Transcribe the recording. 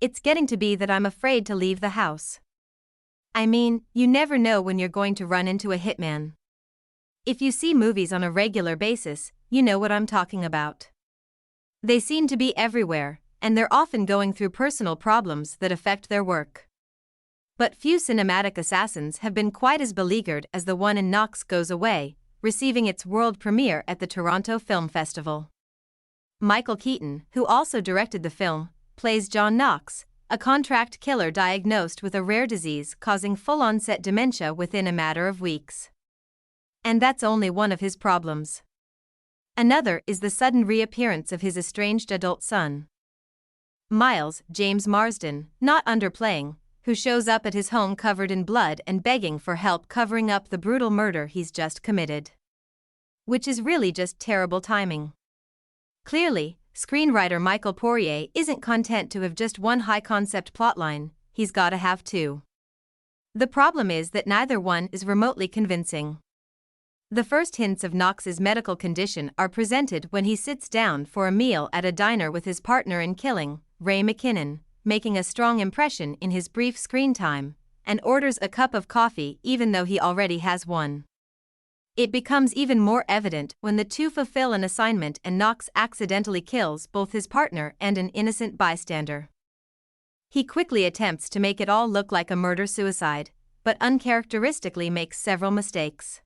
It's getting to be that I'm afraid to leave the house. I mean, you never know when you're going to run into a hitman. If you see movies on a regular basis, you know what I'm talking about. They seem to be everywhere, and they're often going through personal problems that affect their work. But few cinematic assassins have been quite as beleaguered as the one in Knox Goes Away, receiving its world premiere at the Toronto Film Festival. Michael Keaton, who also directed the film, plays John Knox, a contract killer diagnosed with a rare disease causing full-onset dementia within a matter of weeks. And that's only one of his problems. Another is the sudden reappearance of his estranged adult son, Miles James Marsden, not underplaying, who shows up at his home covered in blood and begging for help covering up the brutal murder he's just committed. Which is really just terrible timing. Clearly, screenwriter Michael Poirier isn't content to have just one high-concept plotline, he's gotta have two. The problem is that neither one is remotely convincing. The first hints of Knox's medical condition are presented when he sits down for a meal at a diner with his partner in killing, Ray McKinnon, making a strong impression in his brief screen time, and orders a cup of coffee even though he already has one. It becomes even more evident when the two fulfill an assignment and Knox accidentally kills both his partner and an innocent bystander. He quickly attempts to make it all look like a murder-suicide, but uncharacteristically makes several mistakes.